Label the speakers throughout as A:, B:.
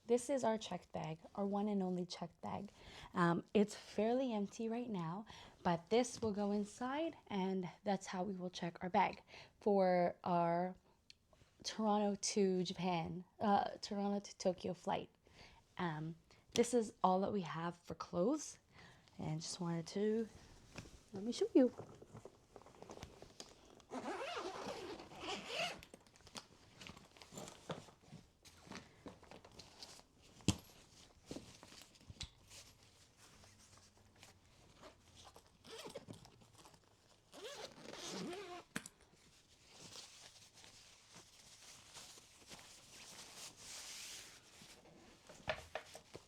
A: this is our checked bag, our one and only checked bag. It's fairly empty right now, but this will go inside, and that's how we will check our bag for our Toronto to Tokyo flight. This is all that we have for clothes, and just wanted to let me show you.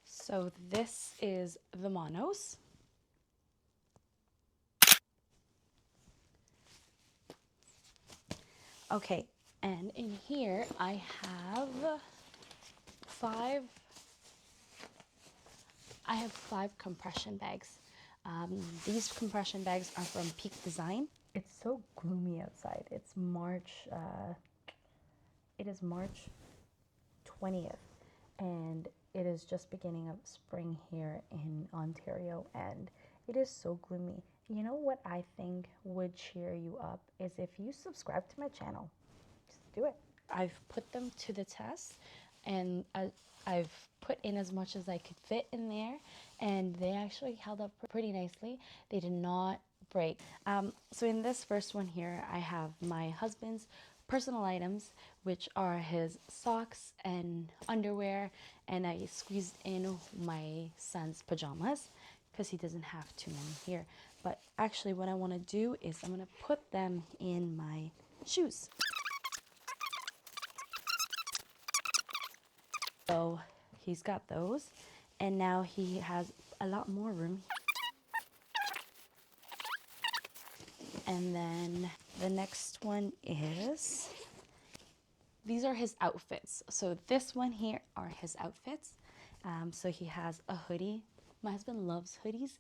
A: So this is the monos. Okay, and in here I have five compression bags. These compression bags are from Peak Design. It's so gloomy outside. It's March. It is March 20th, and it is just beginning of spring here in Ontario, and it is so gloomy. You know what I think would cheer you up is if you subscribe to my channel. Just do it. I've put them to the test, and I've put in as much as I could fit in there, and they actually held up pretty nicely. They did not break. So in this first one here, I have my husband's personal items, which are his socks and underwear, and I squeezed in my son's pajamas because he doesn't have too many here. But actually what I want to do is I'm going to put them in my shoes. So he's got those, and now he has a lot more room. And then the next one is, these are his outfits. So this one here are his outfits. So he has a hoodie. My husband loves hoodies.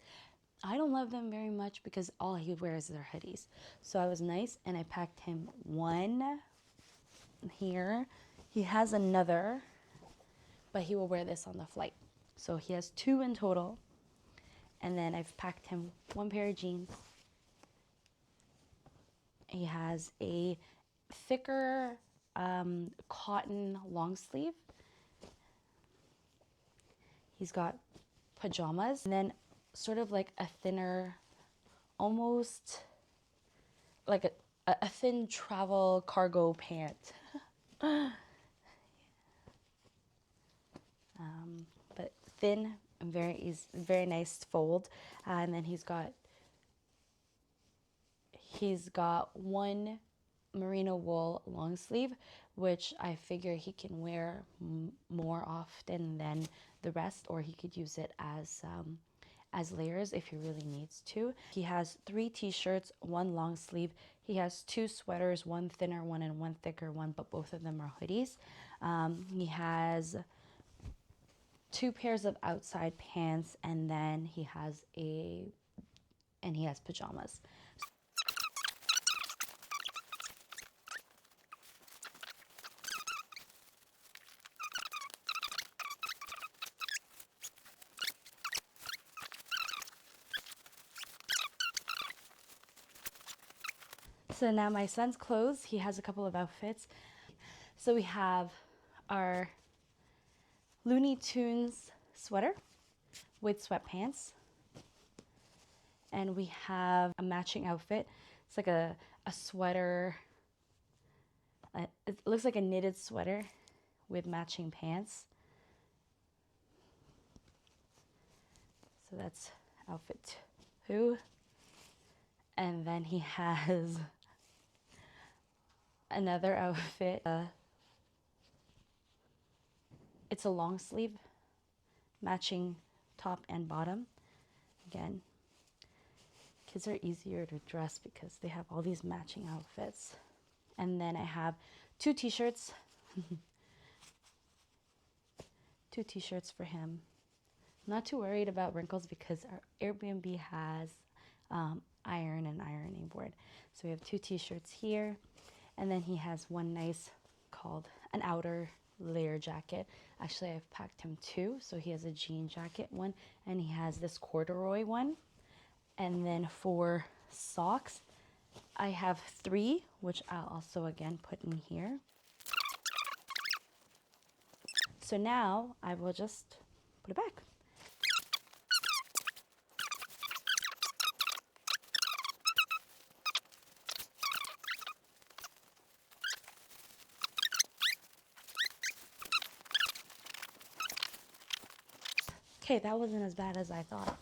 A: I don't love them very much because all he wears are hoodies. So I was nice and I packed him one here. He has another, but he will wear this on the flight. So he has two in total. And then I've packed him one pair of jeans. He has a thicker cotton long sleeve. He's got pajamas, and then sort of like a thinner, almost like a thin travel cargo pant. But thin and very nice to fold. And then he's got one merino wool long sleeve, which I figure he can wear more often than the rest, or he could use it as layers if he really needs to. He has 3 t-shirts, 1 long sleeve. He has 2 sweaters, 1 thinner one and 1 thicker one, but both of them are hoodies. He has 2 pairs of outside pants, and then he has pajamas. So now my son's clothes, he has a couple of outfits. So we have our Looney Tunes sweater with sweatpants. And we have a matching outfit. It's like a sweater. It looks like a knitted sweater with matching pants. So that's outfit 2. And then he has another outfit. It's a long sleeve, matching top and bottom. Again, kids are easier to dress because they have all these matching outfits. And then I have 2 t-shirts. 2 t-shirts for him. I'm not too worried about wrinkles because our Airbnb has iron and ironing board. So we have 2 t-shirts here. And then he has one nice called an outer layer jacket. Actually, I've packed him two. So he has a jean jacket one, and he has this corduroy one. And then for socks, I have three, which I'll also again put in here. So now I will just put it back. Okay, that wasn't as bad as I thought.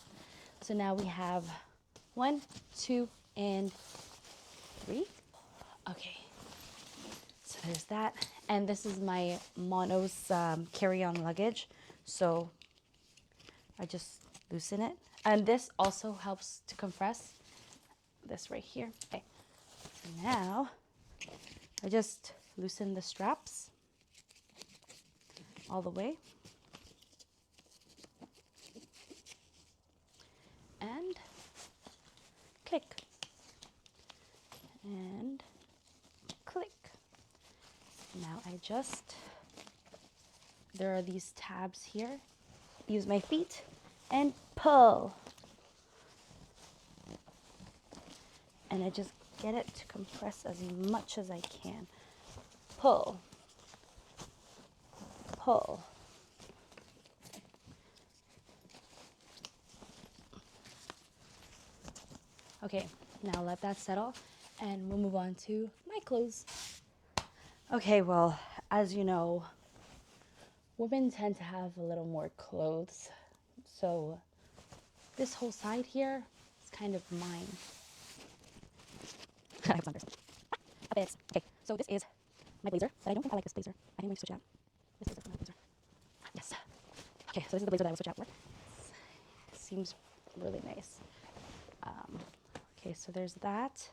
A: So now we have 1, 2, and 3. Okay, so there's that. And this is my Mono's carry-on luggage. So I just loosen it. And this also helps to compress this right here. Okay, so now I just loosen the straps all the way. And click. And click. Now I just, there are these tabs here. Use my feet and pull. And I just get it to compress as much as I can. Pull. Pull. Okay, now let that settle and we'll move on to my clothes. Okay, well, as you know, women tend to have a little more clothes. So this whole side here is kind of mine. I have some bits. Okay, so this is my blazer, but I don't think I like this blazer. I think we switch out this blazer for my blazer. Yes. Okay, so this is the blazer that I will switch out for. It seems really nice. Okay, so there's that.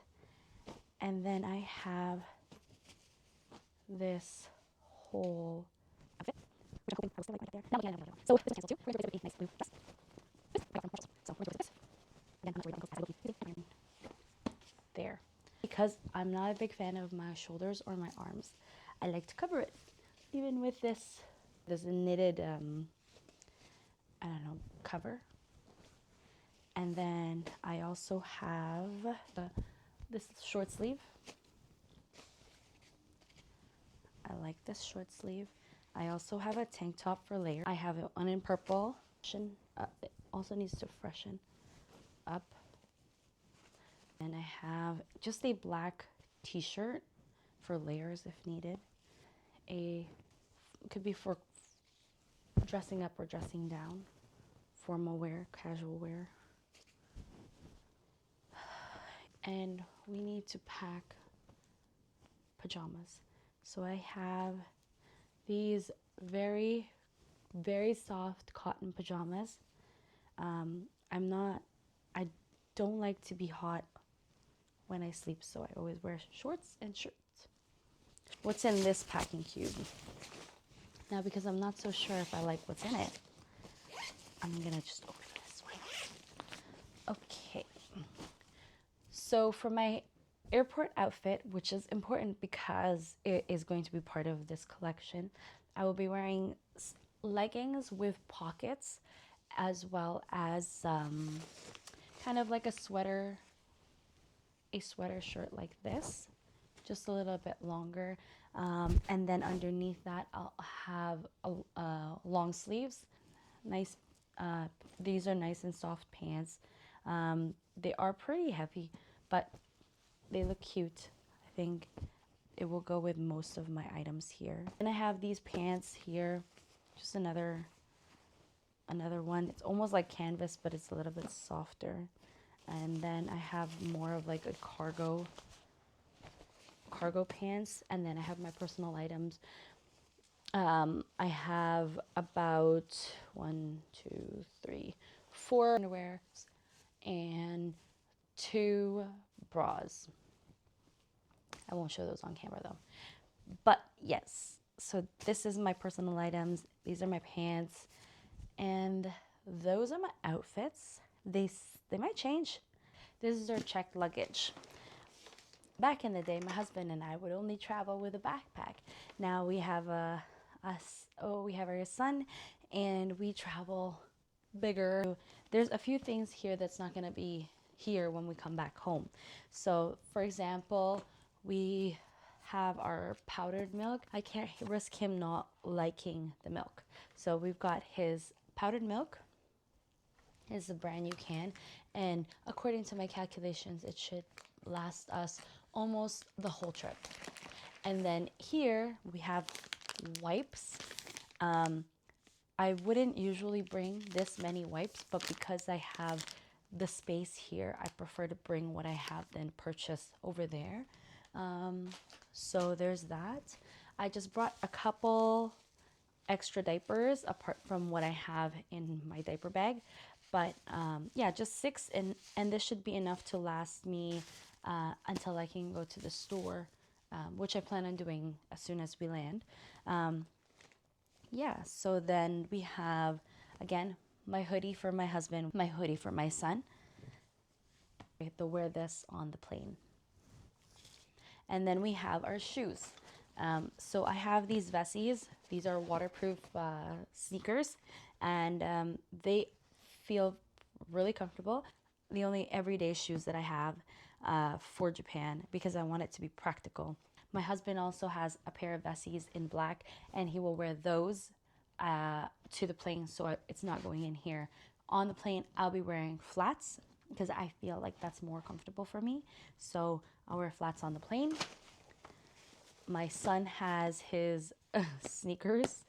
A: And then I have this whole outfit, which I'm hoping I will still like right there. Now looking at it, so this is Essentials too. We're going to go with a nice blue dress. This I got from Toddlers. So we're going to go with this. Again, I'm not worried about the clothes. I will be there. Because I'm not a big fan of my shoulders or my arms, I like to cover it. Even with this, there's a knitted, I don't know, cover. And then I also have this short sleeve. I like this short sleeve. I also have a tank top for layer. I have one in purple. It also needs to freshen up. And I have just a black t-shirt for layers if needed. It could be for dressing up or dressing down. Formal wear, casual wear. And we need to pack pajamas. So I have these very, very soft cotton pajamas. I don't like to be hot when I sleep, so I always wear shorts and shirts. What's in this packing cube? Now, because I'm not so sure if I like what's in it, I'm gonna just open this one. Okay. So for my airport outfit, which is important because it is going to be part of this collection, I will be wearing leggings with pockets, as well as kind of like a sweater shirt like this, just a little bit longer. And then underneath that, I'll have long sleeves. Nice. These are nice and soft pants. They are pretty heavy, but they look cute. I think it will go with most of my items here. And I have these pants here, just another one. It's almost like canvas, but it's a little bit softer. And then I have more of like a cargo pants, and then I have my personal items. I have about 1, 2, 3, 4 underwear and 2 bras. I won't show those on camera though. But yes, so this is my personal items. These are my pants, and those are my outfits. They might change. This is our checked luggage. Back in the day, my husband and I would only travel with a backpack. Now we have a we have our son, and we travel bigger. There's a few things here that's not going to be here when we come back home. So for example, we have our powdered milk. I can't risk him not liking the milk. So we've got his powdered milk. Is a brand new can, and according to my calculations, it should last us almost the whole trip. And then here we have wipes. I wouldn't usually bring this many wipes, but because I have the space here, I prefer to bring what I have than purchase over there. So there's that. I just brought a couple extra diapers apart from what I have in my diaper bag. But yeah, just 6, and this should be enough to last me until I can go to the store, which I plan on doing as soon as we land. Yeah, so then we have, again, my hoodie for my husband, my hoodie for my son. I have to wear this on the plane. And then we have our shoes. So I have these Vessies. These are waterproof sneakers, and they feel really comfortable. The only everyday shoes that I have for Japan, because I want it to be practical. My husband also has a pair of Vessies in black, and he will wear those to the plane, so it's not going in here. On the plane, I'll be wearing flats because I feel like that's more comfortable for me. So I'll wear flats on the plane. My son has his sneakers.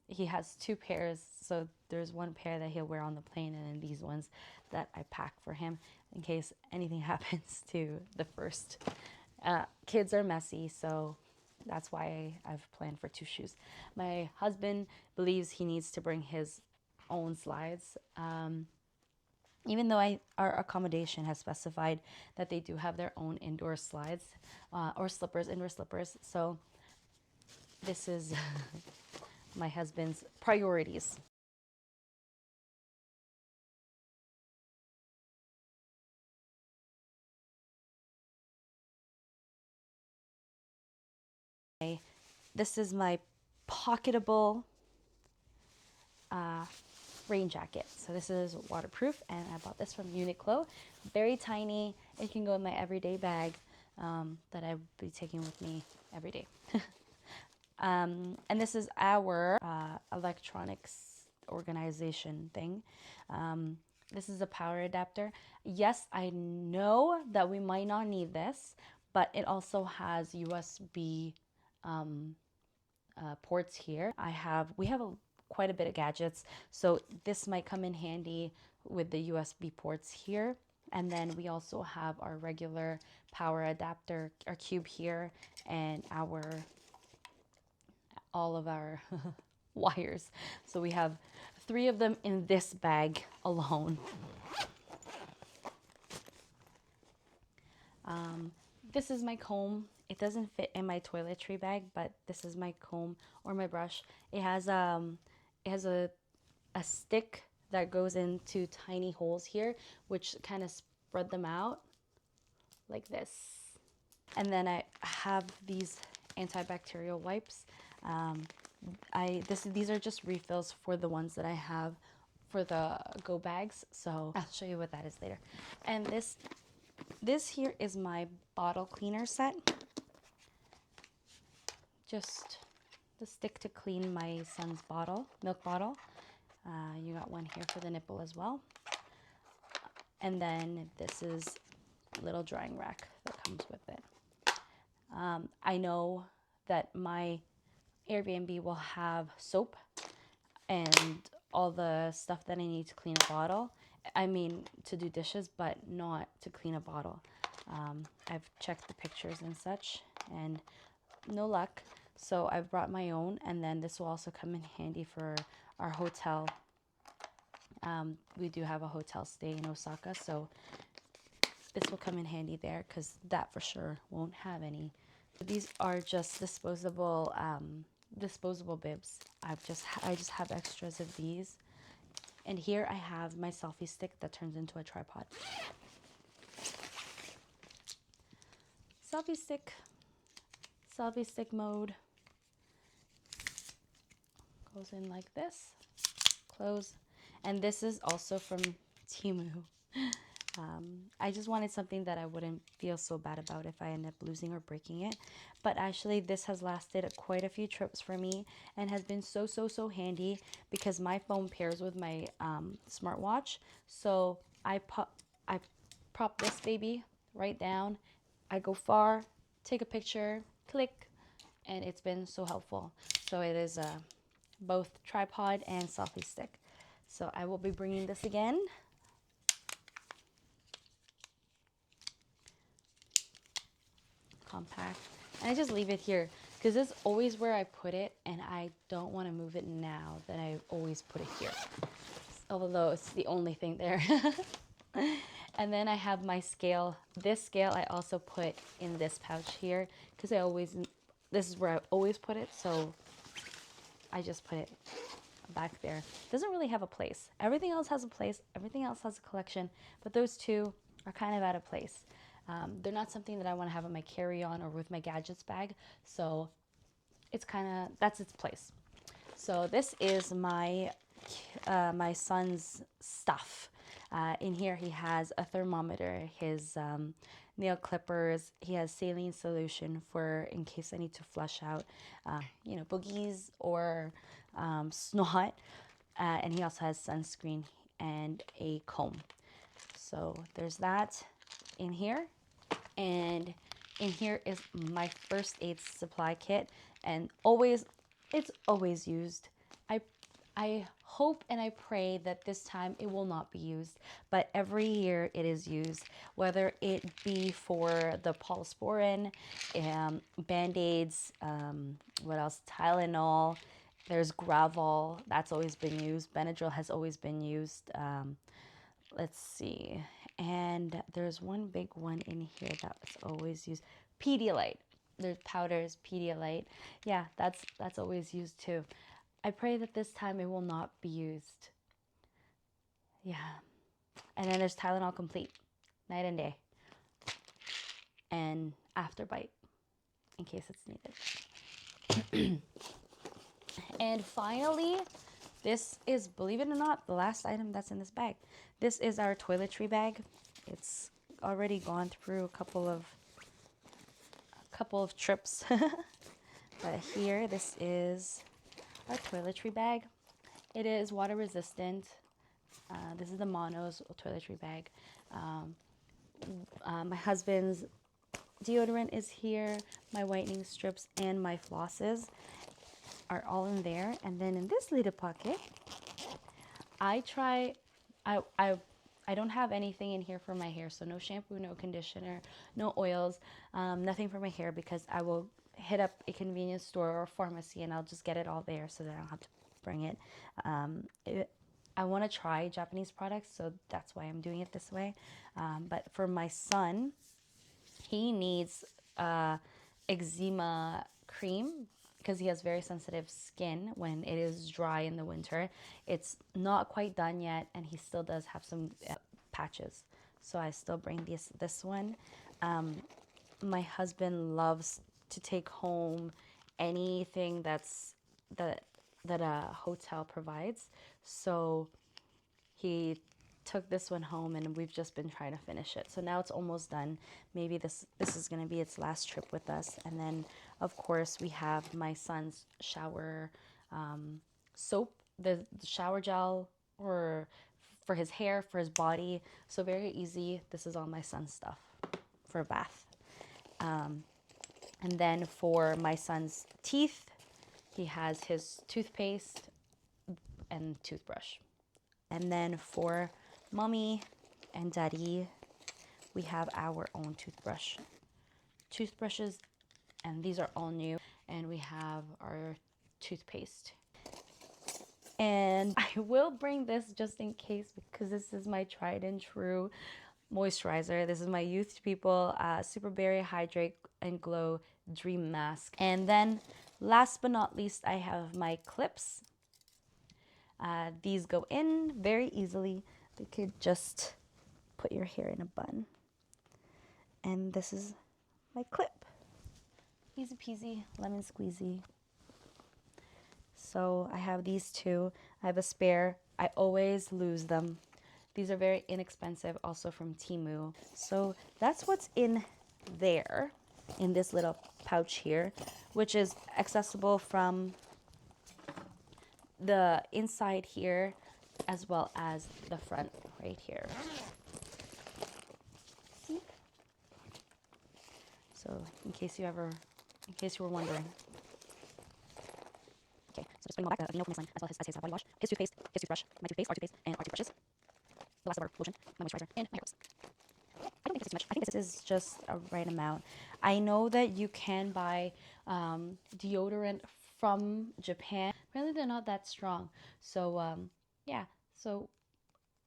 A: He has 2 pairs, so there's 1 pair that he'll wear on the plane, and then these ones that I pack for him in case anything happens to the first. Kids are messy, so that's why I've planned for 2 shoes. My husband believes he needs to bring his own slides. Even though our accommodation has specified that they do have their own indoor slides or slippers, indoor slippers. So this is my husband's priorities. This is my pocketable rain jacket. So this is waterproof, and I bought this from Uniqlo. Very tiny. It can go in my everyday bag that I would be taking with me every day. And this is our electronics organization thing. This is a power adapter. Yes, I know that we might not need this, but it also has USB ports here. We have quite a bit of gadgets, so this might come in handy with the USB ports here. And then we also have our regular power adapter, our cube here, and all of our wires. So we have 3 of them in this bag alone. This is my comb. It doesn't fit in my toiletry bag, but this is my comb or my brush. It has a stick that goes into tiny holes here, which kind of spread them out like this. And then I have these antibacterial wipes. These are just refills for the ones that I have for the go bags. So I'll show you what that is later. And this here is my bottle cleaner set. Just the stick to clean my son's milk bottle. You got one here for the nipple as well. And then this is a little drying rack that comes with it. I know that my Airbnb will have soap and all the stuff that I need to clean a bottle. I mean, to do dishes, but not to clean a bottle. I've checked the pictures and such, and no luck. So I've brought my own, and then this will also come in handy for our hotel. We do have a hotel stay in Osaka, so this will come in handy there because that for sure won't have any. These are just disposable bibs. I just have extras of these. And here I have my selfie stick that turns into a tripod. Selfie stick mode. Goes in like this, close. And this is also from Temu. I just wanted something that I wouldn't feel so bad about if I end up losing or breaking it. But actually this has lasted quite a few trips for me and has been so handy because my phone pairs with my smartwatch. So I prop this baby right down. I go far, take a picture, click, and it's been so helpful. So it is both tripod and selfie stick. So I will be bringing this again. Compact. And I just leave it here because it's always where I put it and I don't want to move it now that I always put it here. Although it's the only thing there. And then I have my scale. This scale I also put in this pouch here because this is where I always put it. So I just put it back there. Doesn't really have a place. Everything else has a place. Everything else has a collection. But those two are kind of out of place. They're not something that I want to have in my carry-on or with my gadgets bag. So it's that's its place. So this is my my son's stuff. In here he has a thermometer, his nail clippers, he has saline solution for in case I need to flush out you know, boogies or snot, and he also has sunscreen and a comb. So there's that in here. And in here is my first aid supply kit, and it's always used. I hope and I pray that this time it will not be used, but every year it is used, whether it be for the Polysporin, Band-Aids, what else, Tylenol, there's Gravol, that's always been used, Benadryl has always been used, let's see, and there's one big one in here that's always used, Pedialyte. There's powders, Pedialyte. Yeah, that's always used too. I pray that this time it will not be used. Yeah. And then there's Tylenol Complete, night and day. And Afterbite, in case it's needed. And finally, this is, believe it or not, the last item that's in this bag. This is our toiletry bag. It's already gone through a couple of trips. But here, this is our toiletry bag. It is water resistant. This is the Mono's toiletry bag. My husband's deodorant is here. My whitening strips and my flosses are all in there. And then in this little pocket, I don't have anything in here for my hair. So no shampoo, no conditioner, no oils, nothing for my hair, because I will hit up a convenience store or pharmacy and I'll just get it all there so that I don't have to bring it. I want to try Japanese products, so that's why I'm doing it this way. But for my son, he needs eczema cream because he has very sensitive skin when it is dry in the winter. It's not quite done yet, and he still does have some patches. So I still bring this one. My husband loves to take home anything that a hotel provides. So he took this one home and we've just been trying to finish it. So now it's almost done. Maybe this is going to be its last trip with us. And then of course we have my son's shower soap, the shower gel, or for his hair, for his body. So very easy. This is all my son's stuff for a bath. And then for my son's teeth, he has his toothpaste and toothbrush. And then for mommy and daddy, we have our own toothbrushes, and these are all new. And we have our toothpaste. And I will bring this just in case, because this is my tried and true moisturizer. This is my Youth People Super Berry Hydrate and Glow Dream Mask. And then last but not least, I have my clips. These go in very easily. You could just put your hair in a bun. And this is my clip. Easy peasy, lemon squeezy. So I have these two. I have a spare. I always lose them. These are very inexpensive, also from Temu. So that's what's in there, in this little pouch here, which is accessible from the inside here as well as the front right here. See? So in case you were wondering. Okay, so just putting them all back, the Vino from this line, as well as his body wash, his toothpaste, his toothbrush, my toothpaste, our toothpaste, and our toothbrushes. The last of our lotion, my moisturizer, and my herbs. I don't think this is too much. I think this is just a right amount. I know that you can buy deodorant from Japan. Apparently they're not that strong. So yeah, so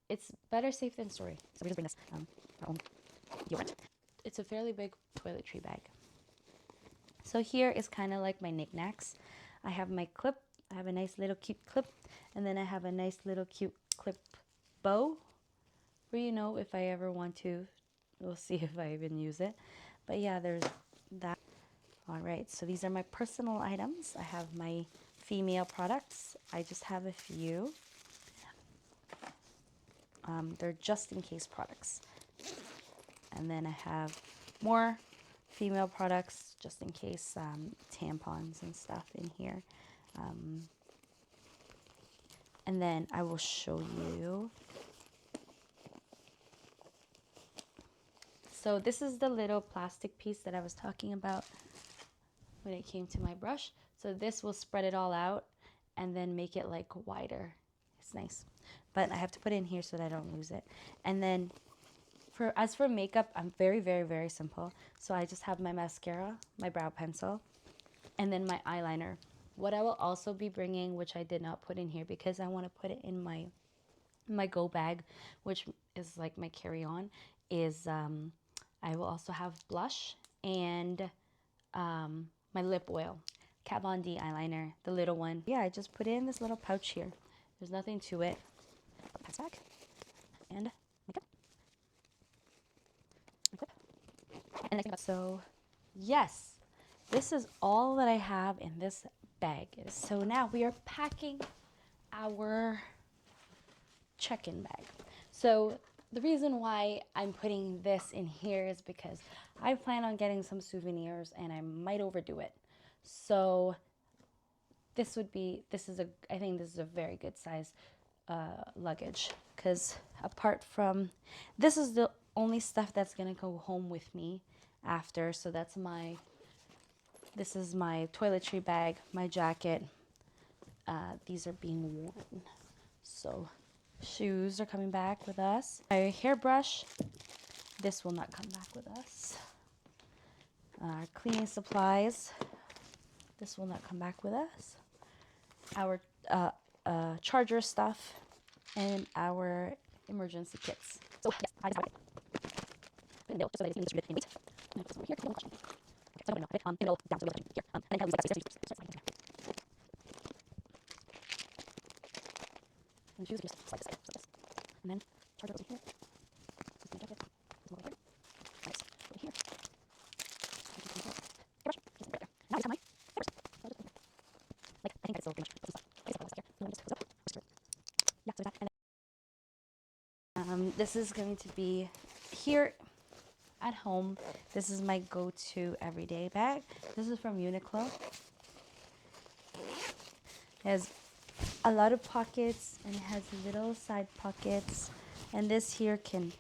A: it's better safe than sorry. So we just bring this our own deodorant. It's a fairly big toiletry bag. So here is kind of like my knickknacks. I have my clip. I have a nice little cute clip, and then I have a nice little cute clip bow, where, you know, if I ever want to, we'll see if I even use it. But yeah, there's that. All right, so these are my personal items. I have my female products. I just have a few. They're just in case products. And then I have more female products just in case, tampons and stuff in here. And then I will show you. So this is the little plastic piece that I was talking about when it came to my brush. So this will spread it all out and then make it like wider. It's nice. But I have to put it in here so that I don't lose it. And then as for makeup, I'm very, very, very simple. So I just have my mascara, my brow pencil, and then my eyeliner. What I will also be bringing, which I did not put in here because I want to put it in my go bag, which is like my carry-on, is I will also have blush and my lip oil, Kat Von D eyeliner, the little one. Yeah, I just put it in this little pouch here. There's nothing to it. Pass back and makeup. And so yes, this is all that I have in this bag. So now we are packing our check-in bag. So the reason why I'm putting this in here is because I plan on getting some souvenirs and I might overdo it. So I think this is a very good size luggage, because apart from, this is the only stuff that's gonna go home with me after. So this is my toiletry bag, my jacket. These are being worn. So shoes are coming back with us. My hairbrush, this will not come back with us. Our cleaning supplies, this will not come back with us. Our charger stuff, and our emergency kits. So yes, I just have it. Put it in the middle, just so that it's even distributed in weight. And put this over here, okay, so I'm going to have it in the middle, down, so we'll here. And then kind of use that space. And shoes, just slide this side, so this. And then charger over here. This is my jacket. This over here. Nice. Over here. Brush. Just right there. Now I just have my papers. So I'll just like, I think that's still pretty much some stuff. I guess I'll put this here. And then just close up. Yeah, so that. And then, this is going to be here at home. This is my go-to everyday bag. This is from Uniqlo. It has a lot of pockets and it has little side pockets, and this here can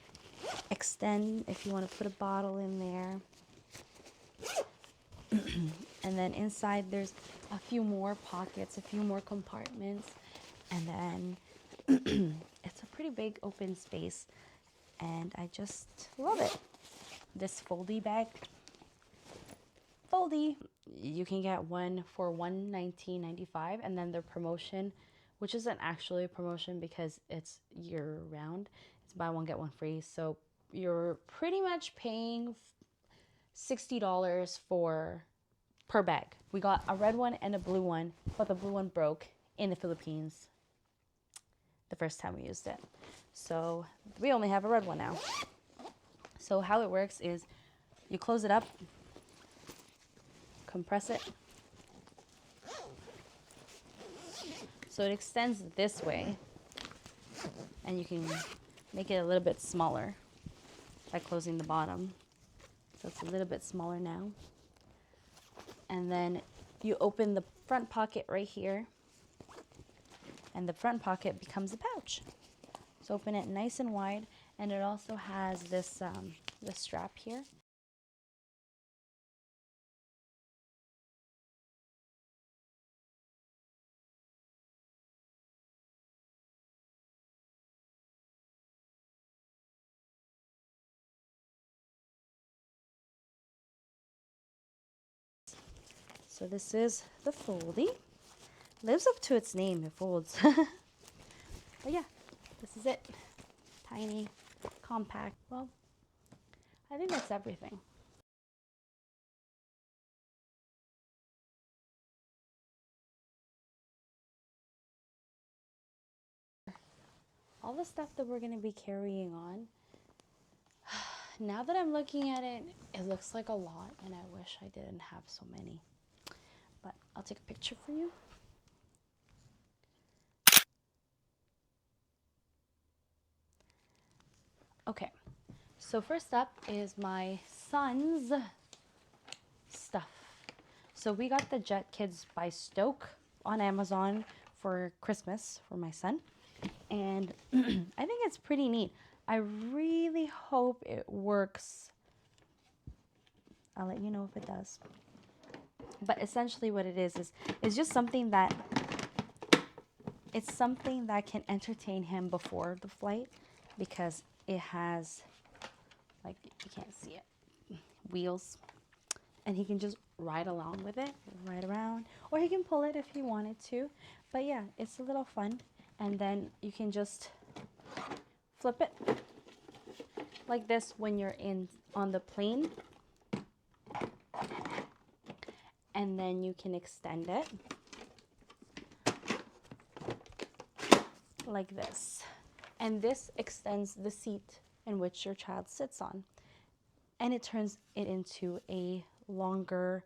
A: extend if you want to put a bottle in there. And then inside there's a few more pockets, a few more compartments, and then it's a pretty big open space, and I just love it. This foldy bag, foldy, you can get one for $19.95, and then their promotion, which isn't actually a promotion because it's year round, it's buy one get one free, so you're pretty much paying $60 per bag. We got a red one and a blue one, but the blue one broke in the Philippines the first time we used it, so we only have a red one now. So how it works is you close it up, compress it, So it extends this way, and you can make it a little bit smaller by closing the bottom. So it's a little bit smaller now. And then you open the front pocket right here, and the front pocket becomes a pouch. So open it nice and wide, and it also has this this strap here. So this is the foldy. Lives up to its name, it folds. But yeah, this is it. Tiny, compact. Well, I think that's everything. All the stuff that we're going to be carrying on. Now that I'm looking at it, it looks like a lot, and I wish I didn't have so many. But I'll take a picture for you. Okay, so first up is my son's stuff. So we got the Jetkidz by Stoke on Amazon for Christmas for my son. And I think it's pretty neat. I really hope it works. I'll let you know if it does. But essentially what it is just something that, it's something that can entertain him before the flight, because it has, like, you can't see it, wheels, and he can just ride along with it, ride around, or he can pull it if he wanted to. But yeah, it's a little fun. And then you can just flip it like this when you're on the plane, and then you can extend it like this, and this extends the seat in which your child sits on, and it turns it into a longer,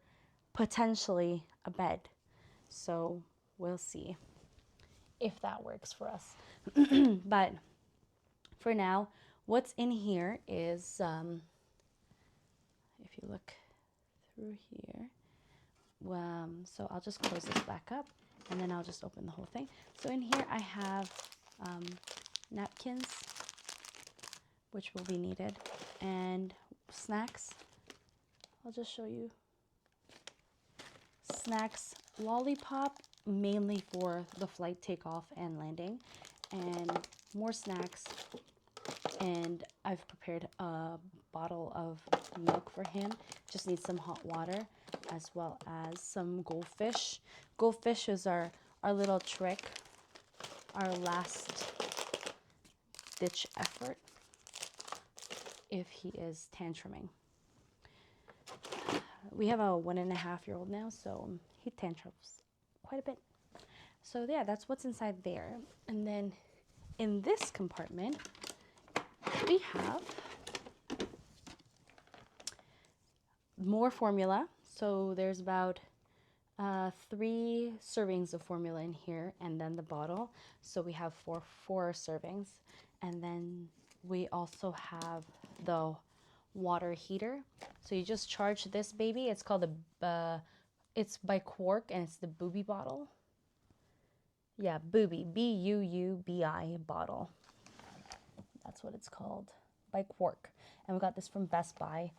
A: potentially a bed. So we'll see if that works for us. But for now, what's in here is, if you look through here, so I'll just close this back up, and then I'll just open the whole thing. So in here I have napkins, which will be needed, and snacks. I'll just show you. Snacks, lollipop, mainly for the flight takeoff and landing, and more snacks. And I've prepared a bottle of milk for him. Just need some hot water, as well as some goldfish. Goldfish is our little trick, our last ditch effort if he is tantruming. We have a 1.5-year-old now, so he tantrums quite a bit. So yeah, that's what's inside there. And then in this compartment, we have more formula. So there's about 3 servings of formula in here, and then the bottle. So we have four servings. And then we also have the water heater. So you just charge this baby. It's called it's by Quark, and it's the bougie bottle. Yeah, bougie, B-U-U-B-I bottle. That's what it's called, by Quark. And we got this from Best Buy.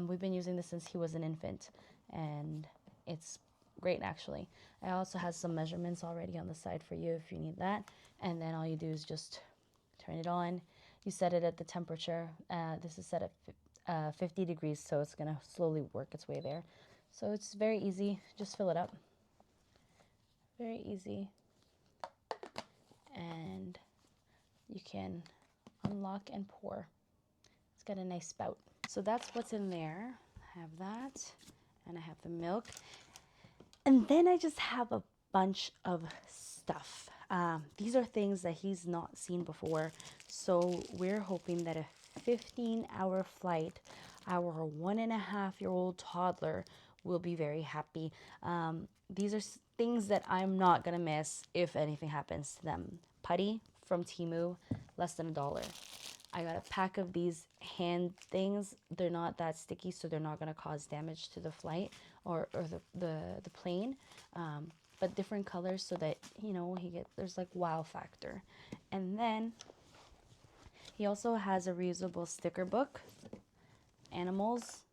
A: We've been using this since he was an infant, and it's great, actually. It also has some measurements already on the side for you if you need that. And then all you do is just turn it on. You set it at the temperature. This is set at 50 degrees, so it's going to slowly work its way there. So it's very easy. Just fill it up. Very easy. And you can unlock and pour. It's got a nice spout. So that's what's in there. I have that, and I have the milk. And then I just have a bunch of stuff. These are things that he's not seen before. So we're hoping that a 15-hour flight, our 1.5-year-old toddler will be very happy. These are things that I'm not gonna miss if anything happens to them. Putty from Temu, less than $1. I got a pack of these hand things. They're not that sticky, so they're not gonna cause damage to the flight or the plane. But different colors so that, you know, there's like wow factor. And then he also has a reusable sticker book, animals.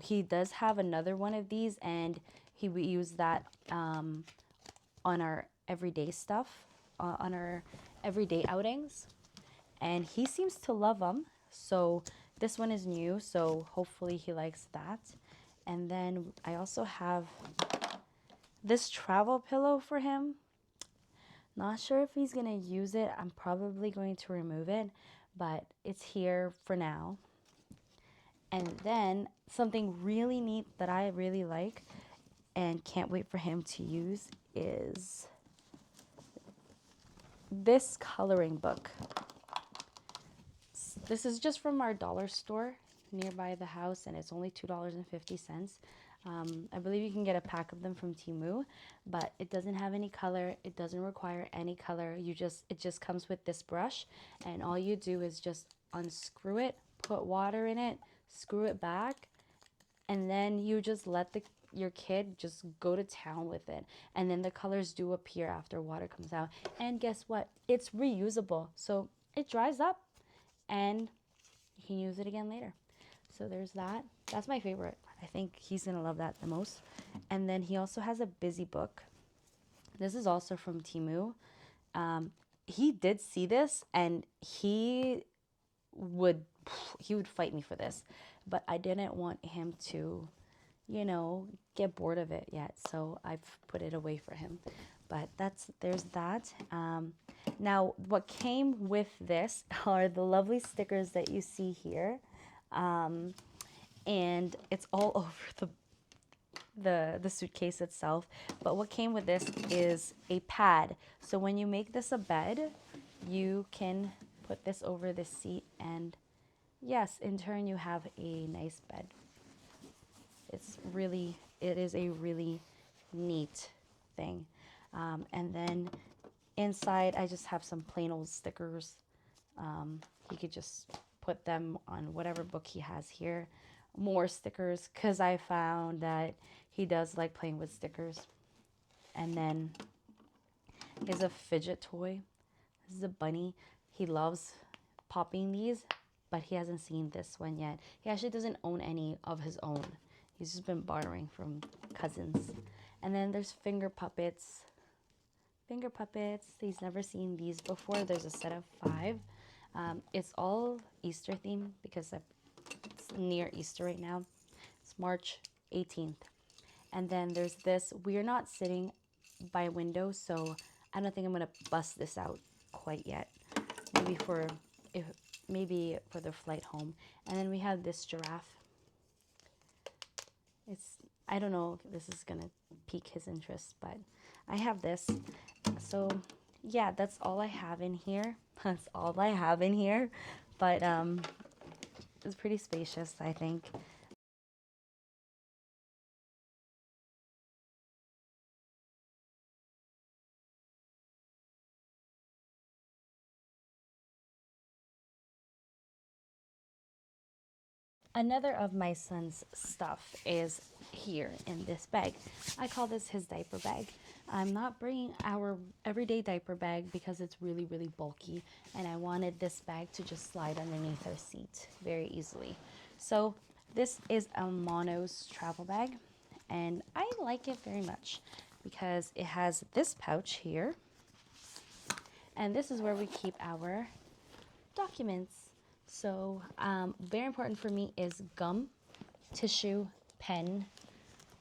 A: He does have another one of these, and we use that on our everyday stuff, on our everyday outings. And he seems to love them. So this one is new, so hopefully he likes that. And then I also have this travel pillow for him. Not sure if he's gonna use it. I'm probably going to remove it, but it's here for now. And then something really neat that I really like and can't wait for him to use is this coloring book. This is just from our dollar store nearby the house, and it's only $2.50. I believe you can get a pack of them from Temu, but it doesn't have any color. It doesn't require any color. It just comes with this brush, and all you do is just unscrew it, put water in it, screw it back, and then you just let your kid just go to town with it. And then the colors do appear after water comes out. And guess what? It's reusable. So it dries up and you can use it again later. So there's that. That's my favorite. I think he's gonna love that the most. And then he also has a busy book. This is also from Temu. He did see this and he would fight me for this, but I didn't want him to, you know, get bored of it yet, so I've put it away for him. But there's that. Now what came with this are the lovely stickers that you see here, and it's all over the suitcase itself. But what came with this is a pad. So when you make this a bed, you can put this over the seat, and yes, in turn you have a nice bed. It is a really neat thing. And then inside I just have some plain old stickers. He could just put them on whatever book he has here. More stickers, because I found that he does like playing with stickers. And then is a fidget toy. This is a bunny. He loves popping these, but he hasn't seen this one yet. He actually doesn't own any of his own. He's just been borrowing from cousins. And then there's finger puppets. Finger puppets. He's never seen these before. There's a set of 5. It's all Easter themed because it's near Easter right now. It's March 18th. And then there's this. We're not sitting by a window, so I don't think I'm going to bust this out quite yet. Maybe for the flight home. And then we have this giraffe. I don't know if this is gonna pique his interest, but I have this. So yeah, that's all I have in here. That's all I have in here. But it's pretty spacious, I think. Another of my son's stuff is here in this bag. I call this his diaper bag. I'm not bringing our everyday diaper bag because it's really, really bulky, and I wanted this bag to just slide underneath our seat very easily. So this is a Mono's travel bag, and I like it very much because it has this pouch here, and this is where we keep our documents. So very important for me is gum, tissue, pen,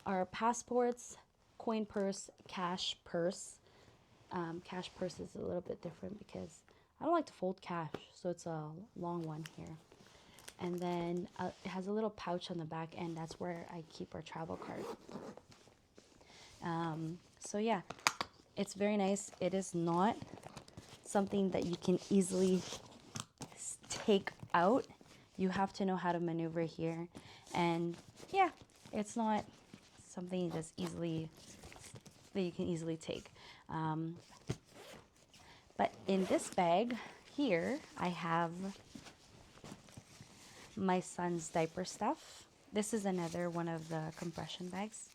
A: our passports, coin purse, cash purse. Cash purse is a little bit different because I don't like to fold cash, so it's a long one here. And then it has a little pouch on the back, and that's where I keep our travel card. So yeah, it's very nice. It is not something that you can easily take out. You have to know how to maneuver here, and yeah, it's not something that's easily that you can easily take. But in this bag here, I have my son's diaper stuff. This is another one of the compression bags.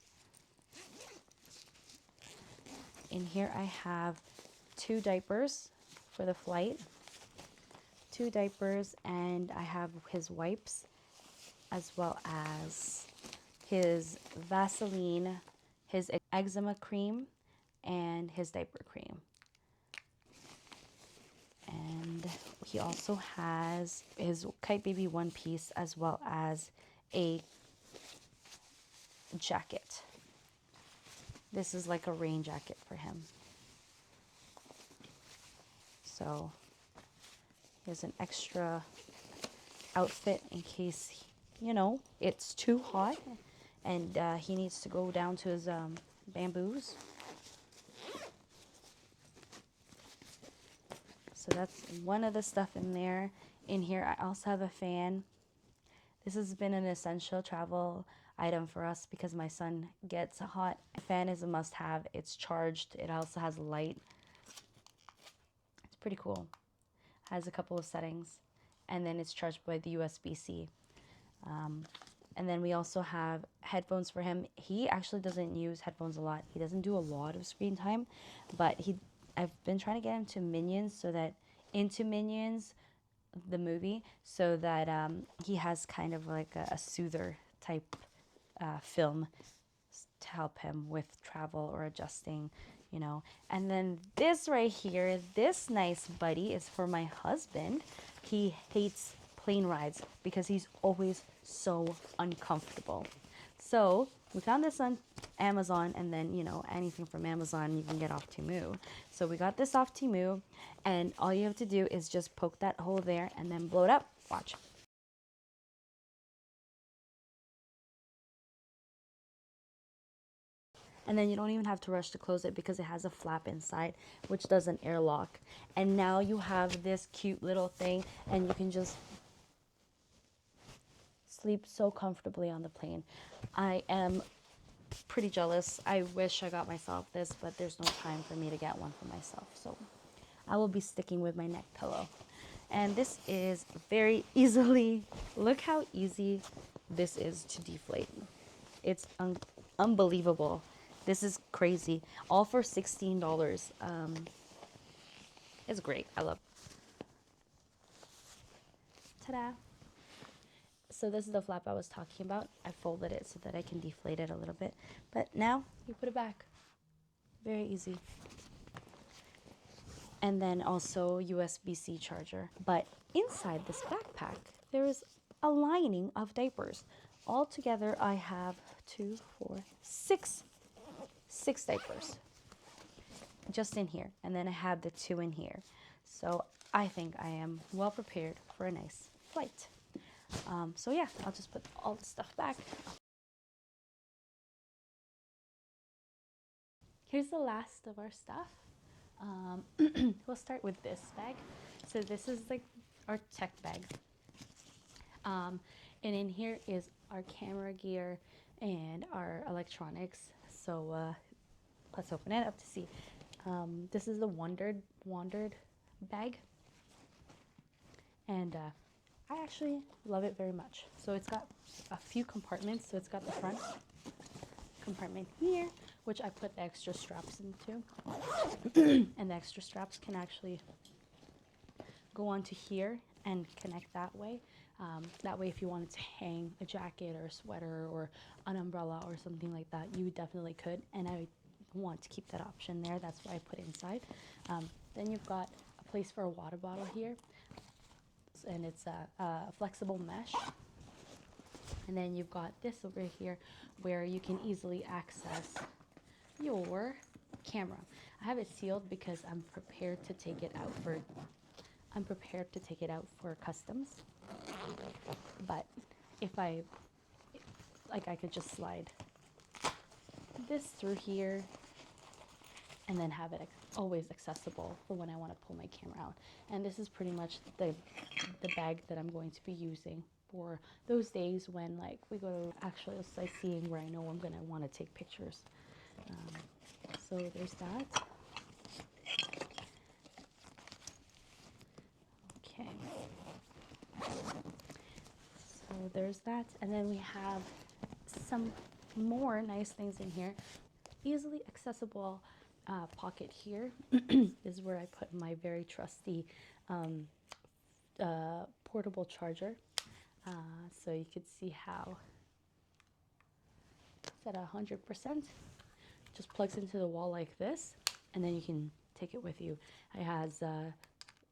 A: In here I have 2 diapers for the flight, 2 diapers, and I have his wipes as well as his Vaseline, his eczema cream, and his diaper cream. And he also has his Kite Baby one piece as well as a jacket. This is like a rain jacket for him. So here's an extra outfit in case, you know, it's too hot and he needs to go down to his bamboos. So that's one of the stuff in there. In here, I also have a fan. This has been an essential travel item for us because my son gets hot. A fan is a must-have. It's charged. It also has a light. It's pretty cool. Has a couple of settings, and then it's charged by the USB-C. And then we also have headphones for him. He actually doesn't use headphones a lot. He doesn't do a lot of screen time, but I've been trying to get him to Minions into Minions, the movie, so that he has kind of like a soother type film to help him with travel or adjusting, you know. And then this right here, this nice buddy is for my husband. He hates plane rides because he's always so uncomfortable. So we found this on Amazon, and then, you know, anything from Amazon you can get off Temu. So we got this off Temu, and all you have to do is just poke that hole there and then blow it up. Watch. And then you don't even have to rush to close it because it has a flap inside, which does an airlock. And now you have this cute little thing, and you can just sleep so comfortably on the plane. I am pretty jealous. I wish I got myself this, but there's no time for me to get one for myself. So I will be sticking with my neck pillow. And this is very easily, look how easy this is to deflate. It's unbelievable. This is crazy. All for $16. It's great. I love it. Ta-da. So this is the flap I was talking about. I folded it so that I can deflate it a little bit. But now you put it back. Very easy. And then also USB-C charger. But inside this backpack, there is a lining of diapers. Altogether, I have 6 diapers just in here. And then I have the 2 in here. So I think I am well prepared for a nice flight. So yeah, I'll just put all the stuff back. Here's the last of our stuff. We'll start with this bag. So this is like our tech bag. And in here is our camera gear and our electronics. So let's open it up to see. This is the WANDRD bag. And I actually love it very much. So it's got a few compartments. So it's got the front compartment here, which I put the extra straps into. And the extra straps can actually go onto here and connect that way. That way, if you wanted to hang a jacket or a sweater or an umbrella or something like that, you definitely could. And I want to keep that option there. That's why I put it inside. Then you've got a place for a water bottle here. And it's a flexible mesh. And then you've got this over here where you can easily access your camera. I have it sealed because I'm prepared to take it out for customs. But if I could just slide this through here and then have it always accessible for when I want to pull my camera out. And this is pretty much the bag that I'm going to be using for those days when, like, we go to actually a sightseeing where I know I'm going to want to take pictures. So there's that. Okay. So there's that. And then we have some more nice things in here. Easily accessible pocket here. This is where I put my very trusty portable charger. So you could see how it's at 100%. Just plugs into the wall like this, and then you can take it with you. It has a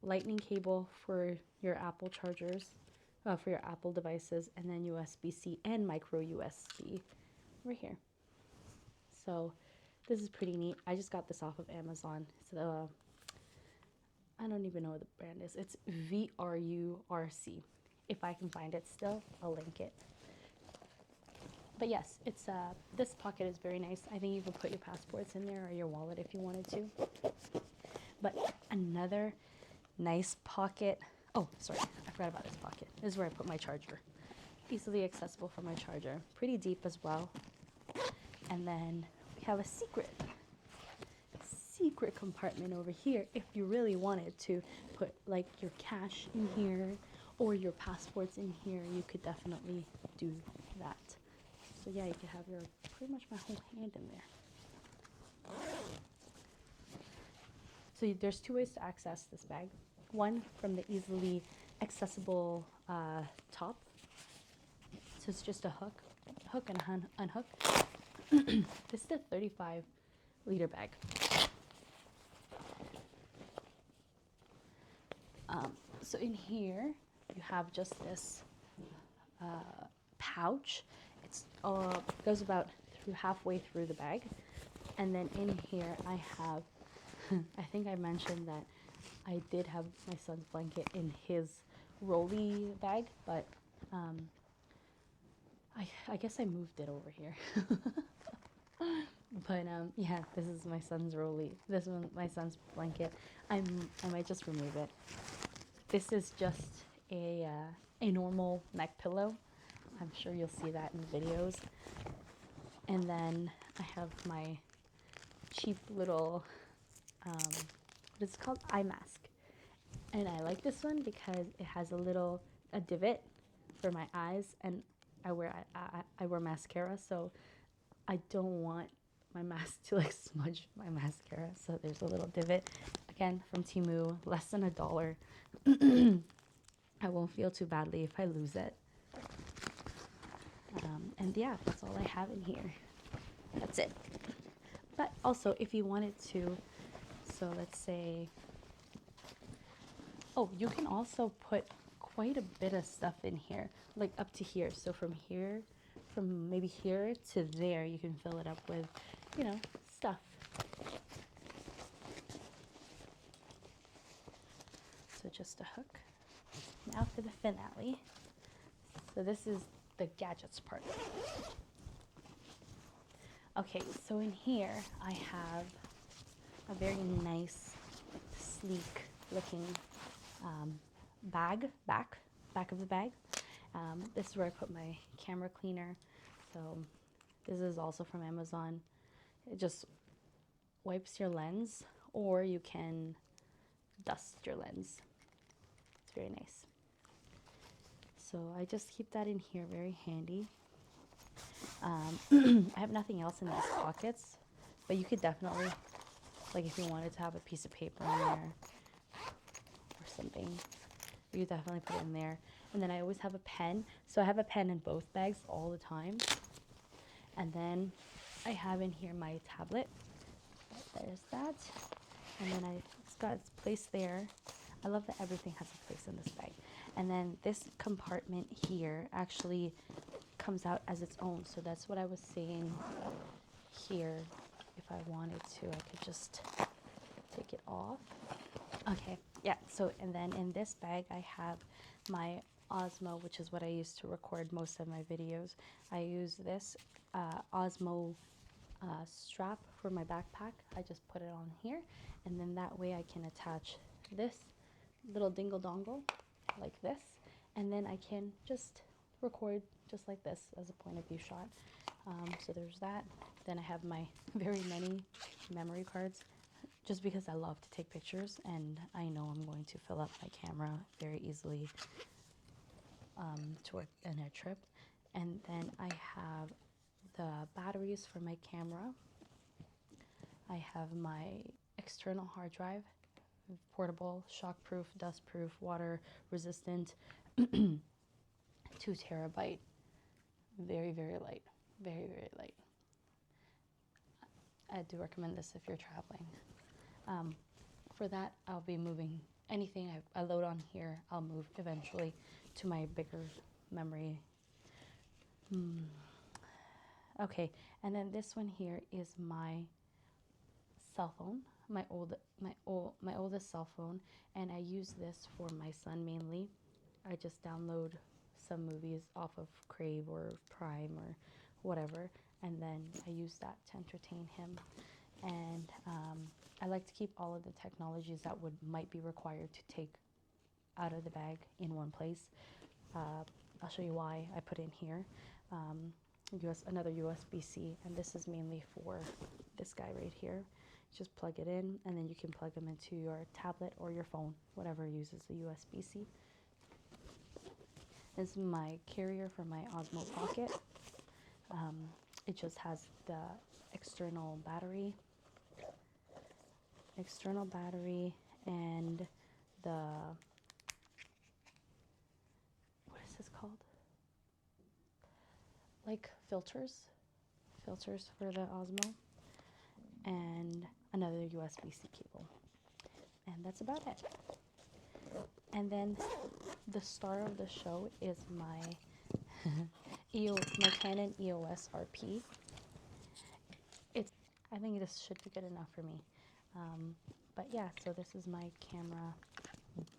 A: lightning cable for your Apple chargers, for your Apple devices, and then USB-C and micro USB right here. So this is pretty neat. I just got this off of Amazon. So I don't even know what the brand is. It's VRURC. If I can find it still, I'll link it. But yes, it's this pocket is very nice. I think you could put your passports in there or your wallet if you wanted to. But another nice pocket. Oh, sorry, I forgot about this pocket. This is where I put my charger. Easily accessible for my charger. Pretty deep as well. And then we have a secret compartment over here if you really wanted to put like your cash in here or your passports in here. You could definitely do that. So yeah, you could have your pretty much my whole hand in there. So there's two ways to access this bag. One, from the easily accessible top. So it's just a hook and unhook. This is a 35-liter bag. So in here you have just this pouch. It's goes about halfway through the bag, and then in here I have I think I mentioned that I did have my son's blanket in his rolly bag, but I guess I moved it over here. But yeah, this is my son's rolly. This one, my son's blanket. I might just remove it. This is just a normal neck pillow. I'm sure you'll see that in videos. And then I have my cheap little, what is it called? Eye mask. And I like this one because it has a divot for my eyes, and I wear mascara, so I don't want my mask to like smudge my mascara. So there's a little divot. Again, from Temu, less than $1. I won't feel too badly if I lose it. And yeah, that's all I have in here. That's it. But also, if you wanted to, so let's say, oh, you can also put quite a bit of stuff in here, like up to here. So from maybe here to there, you can fill it up with, stuff. So just a hook. Now for the finale. So this is the gadgets part. Okay, so in here I have a very nice, sleek looking back of the bag. This is where I put my camera cleaner. So this is also from Amazon. It just wipes your lens, or you can dust your lens. It's very nice. So I just keep that in here, very handy. I have nothing else in these pockets, but you could definitely, like if you wanted to have a piece of paper in there or something, you could definitely put it in there. And then I always have a pen. So I have a pen in both bags all the time. And then I have in here my tablet. There's that. And then it's got its place there. I love that everything has a place in this bag. And then this compartment here actually comes out as its own. So that's what I was saying here. If I wanted to, I could just take it off. Okay, yeah, so and then in this bag I have my Osmo, which is what I use to record most of my videos. I use this Osmo strap for my backpack. I just put it on here, and then that way I can attach this little dingle dongle like this, and then I can just record just like this as a point of view shot. So there's that. then I have my very many memory cards, just because I love to take pictures and I know I'm going to fill up my camera very easily in a trip. And then I have the batteries for my camera. I have my external hard drive, portable, shockproof, dustproof, water resistant, 2 TB, very, very light, very, very light. I do recommend this if you're traveling. For that, I'll be moving anything I load on here, I'll move eventually to my bigger memory. Okay, and then this one here is my cell phone, my oldest cell phone, and I use this for my son mainly. I just download some movies off of Crave or Prime or whatever, and then I use that to entertain him. And I like to keep all of the technologies that might be required to take out of the bag in one place. I'll show you why I put in here. Another USB-C, and this is mainly for this guy right here. Just plug it in, and then you can plug them into your tablet or your phone, whatever uses the USB-C. This is my carrier for my Osmo Pocket. It just has the external battery, and the, what is this called? Like filters for the Osmo, and another USB-C cable. And that's about it. And then the star of the show is my my Canon EOS RP. I think this should be good enough for me. But yeah, so this is my camera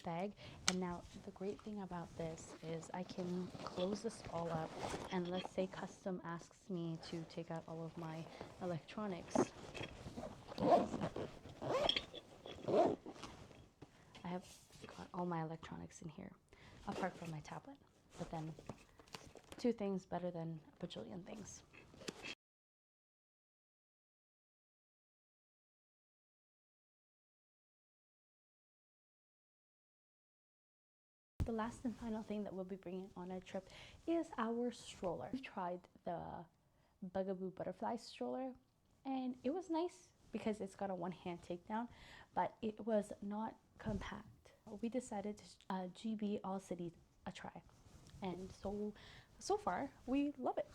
A: bag. And now the great thing about this is I can close this all up, and let's say custom asks me to take out all of my electronics. I have got all my electronics in here, apart from my tablet. But then 2 things better than a bajillion things. The last and final thing that we'll be bringing on a trip is our stroller. We've tried the Bugaboo Butterfly stroller, and it was nice because it's got a one-hand takedown, but it was not compact. We decided to GB All City a try, and so far we love it.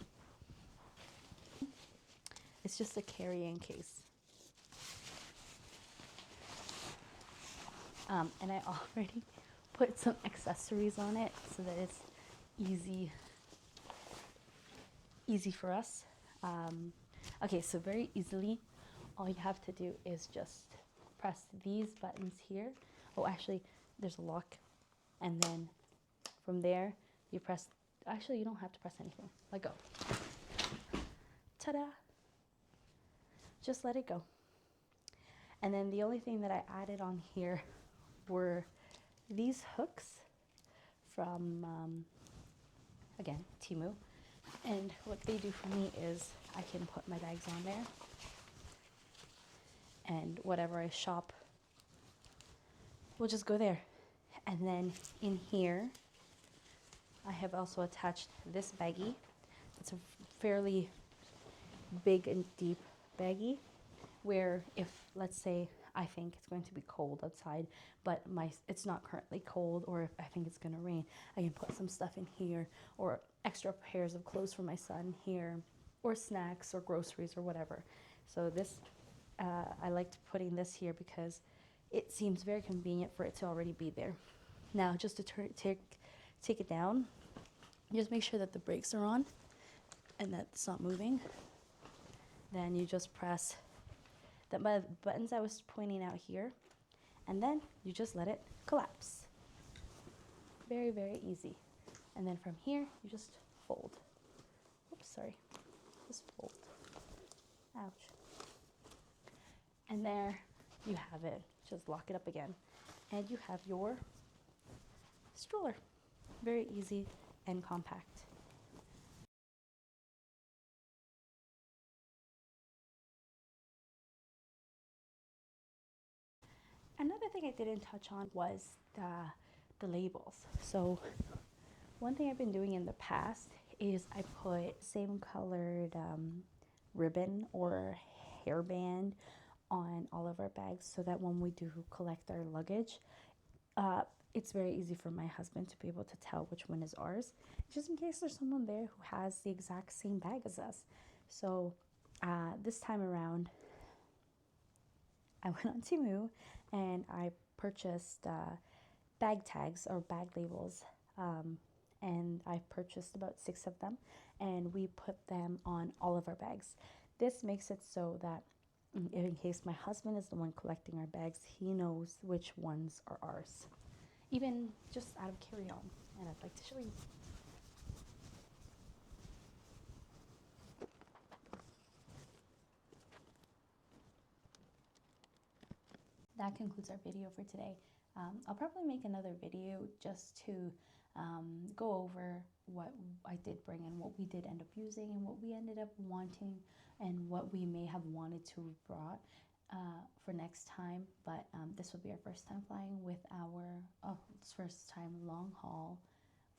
A: It's just a carrying case. And I already put some accessories on it so that it's easy for us. Okay, so very easily, all you have to do is just press these buttons here. Oh, actually, there's a lock, and then from there you press. Actually, you don't have to press anything. Let go. Ta-da! Just let it go. And then the only thing that I added on here were these hooks from, again, Temu. And what they do for me is I can put my bags on there, and whatever I shop will just go there. And then in here, I have also attached this baggie. It's a fairly big and deep baggie, where if, let's say, I think it's going to be cold outside, but it's not currently cold, or if I think it's going to rain, I can put some stuff in here, or extra pairs of clothes for my son here, or snacks or groceries or whatever. So this, I liked putting this here because it seems very convenient for it to already be there. Now, just to take it down, just make sure that the brakes are on and that it's not moving. Then you just press the buttons I was pointing out here, and then you just let it collapse. Very, very easy. And then from here, you just fold. Oops, sorry. Just fold. Ouch. And there you have it. Just lock it up again. And you have your stroller. Very easy and compact. Another thing I didn't touch on was the labels. So one thing I've been doing in the past is I put same colored ribbon or hairband on all of our bags so that when we do collect our luggage, it's very easy for my husband to be able to tell which one is ours, just in case there's someone there who has the exact same bag as us. So this time around, I went on Temu and I purchased bag tags or bag labels, and I purchased about 6 of them, and we put them on all of our bags. This makes it so that in case my husband is the one collecting our bags, he knows which ones are ours, even just out of carry-on. And I'd like to show you. That concludes our video for today. I'll probably make another video just to go over what I did bring and what we did end up using and what we ended up wanting and what we may have wanted to have brought for next time. But this will be our first time flying with our first time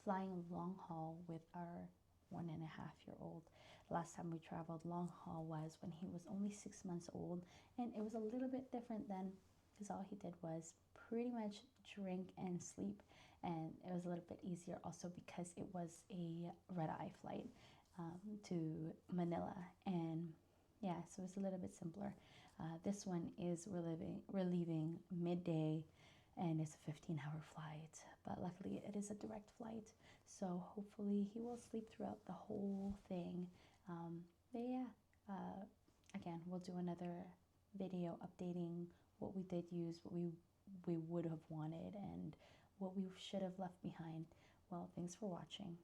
A: flying long haul with our 1.5-year-old. Last time we traveled long haul was when he was only 6 months old, and it was a little bit different then, because all he did was pretty much drink and sleep, and it was a little bit easier also because it was a red-eye flight to Manila, and yeah, so it's a little bit simpler. This one is we're leaving midday, and it's a 15-hour flight, but luckily it is a direct flight, so hopefully he will sleep throughout the whole thing. But yeah, again, we'll do another video updating what we did use, what we would have wanted, and what we should have left behind. Well, thanks for watching.